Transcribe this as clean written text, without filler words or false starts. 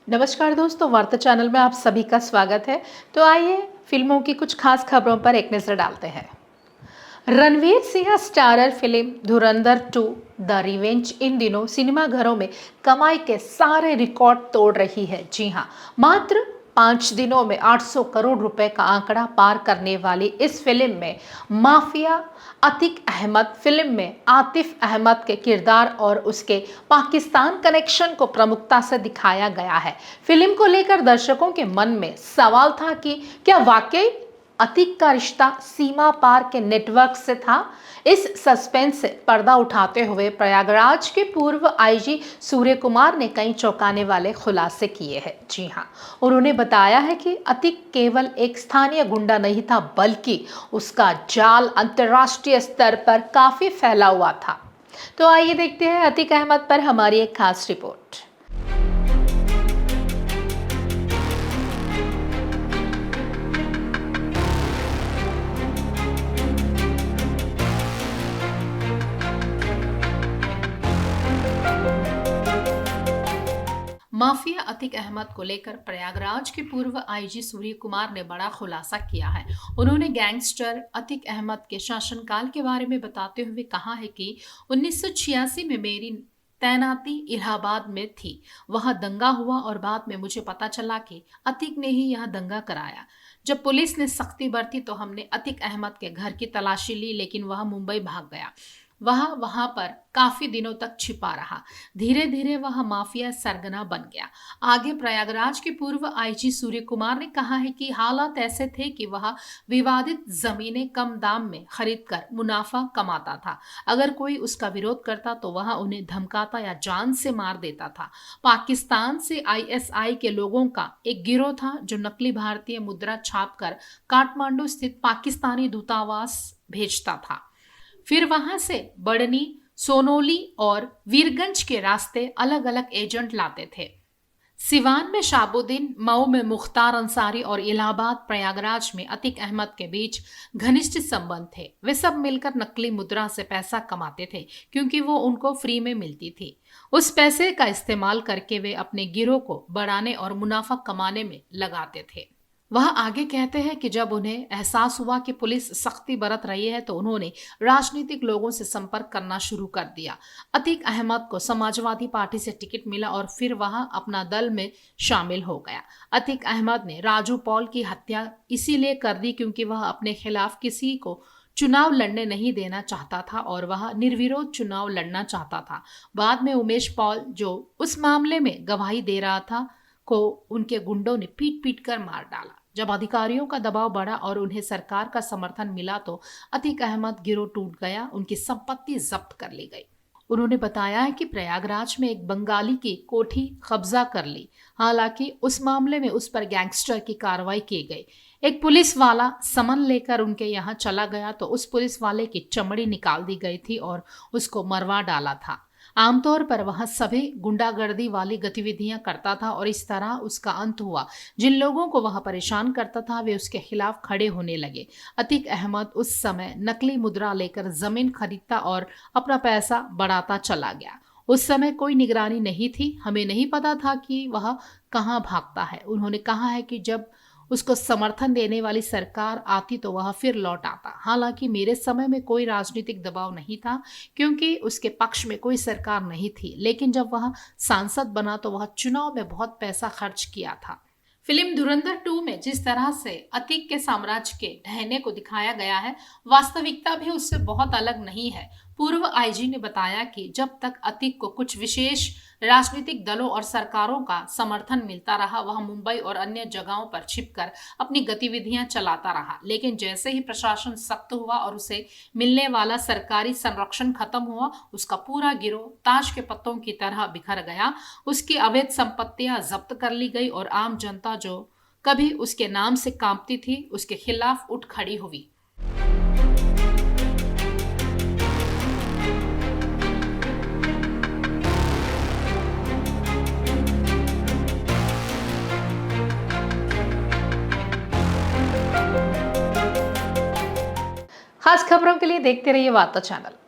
नमस्कार दोस्तों, वार्ता चैनल में आप सभी का स्वागत है। तो आइए फिल्मों की कुछ खास खबरों पर एक नजर डालते हैं। Ranveer Singh starrer film Dhurandhar 2 the revenge इन दिनों सिनेमाघरों में कमाई के सारे रिकॉर्ड तोड़ रही है। जी हां, मात्र 5 दिनों में 800 करोड़ रुपए का आंकड़ा पार करने वाली इस फिल्म में माफिया अतीक अहमद फिल्म में आतिफ अहमद के किरदार और उसके पाकिस्तान कनेक्शन को प्रमुखता से दिखाया गया है। फिल्म को लेकर दर्शकों के मन में सवाल था कि क्या वाकई अतीक का रिश्ता सीमा पार के नेटवर्क से था। इस सस्पेंस से पर्दा उठाते हुए प्रयागराज के पूर्व आईजी सूर्य कुमार ने कई चौंकाने वाले खुलासे किए हैं। जी हां, उन्होंने बताया है कि अतीक केवल एक स्थानीय गुंडा नहीं था, बल्कि उसका जाल अंतर्राष्ट्रीय स्तर पर काफी फैला हुआ था। तो आइए देखते हैं अतीक अहमद पर हमारी एक खास रिपोर्ट। माफिया अतीक अहमद को लेकर प्रयागराज के पूर्व आईजी सूर्य कुमार ने बड़ा खुलासा किया है। उन्होंने गैंगस्टर अतीक अहमद के शासनकाल के बारे में बताते हुए कहा है कि 1986 में मेरी तैनाती इलाहाबाद में थी। वहां दंगा हुआ और बाद में मुझे पता चला कि अतीक ने ही यह दंगा कराया। जब पुलिस ने सख्ती बरती तो हमने अतीक अहमद के घर की तलाशी ली, लेकिन वह मुंबई भाग गया। वहां पर काफी दिनों तक छिपा रहा। धीरे धीरे वह माफिया सरगना बन गया। आगे प्रयागराज के पूर्व आईजी सूर्य कुमार ने कहा है कि हालात ऐसे थे कि वह विवादित जमीनें कम दाम में खरीदकर मुनाफा कमाता था। अगर कोई उसका विरोध करता तो वह उन्हें धमकाता या जान से मार देता था। पाकिस्तान से आईएसआई के लोगों का एक गिरोह था जो नकली भारतीय मुद्रा छापकर काठमांडू स्थित पाकिस्तानी दूतावास भेजता था। फिर वहां से बढ़नी, सोनोली और वीरगंज के रास्ते अलग अलग एजेंट लाते थे। सिवान में शाहबुद्दीन, मऊ में मुख्तार अंसारी और इलाहाबाद प्रयागराज में अतीक अहमद के बीच घनिष्ठ संबंध थे। वे सब मिलकर नकली मुद्रा से पैसा कमाते थे, क्योंकि वो उनको फ्री में मिलती थी। उस पैसे का इस्तेमाल करके वे अपने गिरोह को बढ़ाने और मुनाफा कमाने में लगाते थे। वह आगे कहते हैं कि जब उन्हें एहसास हुआ कि पुलिस सख्ती बरत रही है तो उन्होंने राजनीतिक लोगों से संपर्क करना शुरू कर दिया। अतीक अहमद को समाजवादी पार्टी से टिकट मिला और फिर वह अपना दल में शामिल हो गया। अतीक अहमद ने राजू पॉल की हत्या इसीलिए कर दी क्योंकि वह अपने खिलाफ किसी को चुनाव लड़ने नहीं देना चाहता था और वह निर्विरोध चुनाव लड़ना चाहता था। बाद में उमेश पॉल, जो उस मामले में गवाही दे रहा था, को उनके गुंडों ने पीट पीट कर मार डाला। जब अधिकारियों का दबाव बढ़ा और उन्हें सरकार का समर्थन मिला तो अतीक अहमद गिरोह टूट गया, उनकी संपत्ति जब्त कर ली गई। उन्होंने बताया है कि प्रयागराज में एक बंगाली की कोठी कब्जा कर ली। हालांकि उस मामले में उस पर गैंगस्टर की कार्रवाई की गई। एक पुलिस वाला समन लेकर उनके यहाँ चला गया तो उस पुलिस वाले की चमड़ी निकाल दी गई थी और उसको मरवा डाला था। आमतौर पर वह सभी गुंडागर्दी वाली गतिविधियां करता था और इस तरह उसका अंत हुआ। जिन लोगों को वह परेशान करता था वे उसके खिलाफ खड़े होने लगे। अतीक अहमद उस समय नकली मुद्रा लेकर जमीन खरीदता और अपना पैसा बढ़ाता चला गया। उस समय कोई निगरानी नहीं थी, हमें नहीं पता था कि वह कहाँ भागता है। उन्होंने कहा है कि जब उसको समर्थन देने वाली सरकार आती तो वह फिर लौट आता। हालांकि मेरे समय में कोई राजनीतिक दबाव नहीं था क्योंकि उसके पक्ष में कोई सरकार नहीं थी, लेकिन जब वह सांसद बना तो वह चुनाव में बहुत पैसा खर्च किया था। फिल्म धुरंधर 2 में जिस तरह से अतीक के साम्राज्य के ढहने को दिखाया गया है, वास्तविकता भी उससे बहुत अलग नहीं है। पूर्व आईजी ने बताया कि जब तक अतीक को कुछ विशेष राजनीतिक दलों और सरकारों का समर्थन मिलता रहा, वह मुंबई और अन्य जगहों पर छिपकर अपनी गतिविधियां चलाता रहा। लेकिन जैसे ही प्रशासन सख्त हुआ और उसे मिलने वाला सरकारी संरक्षण खत्म हुआ, उसका पूरा गिरोह ताश के पत्तों की तरह बिखर गया। उसकी अवैध संपत्तियां जब्त कर ली गई और आम जनता जो कभी उसके नाम से कांपती थी, उसके खिलाफ उठ खड़ी हुई। खास खबरों के लिए देखते रहिए वार्ता चैनल।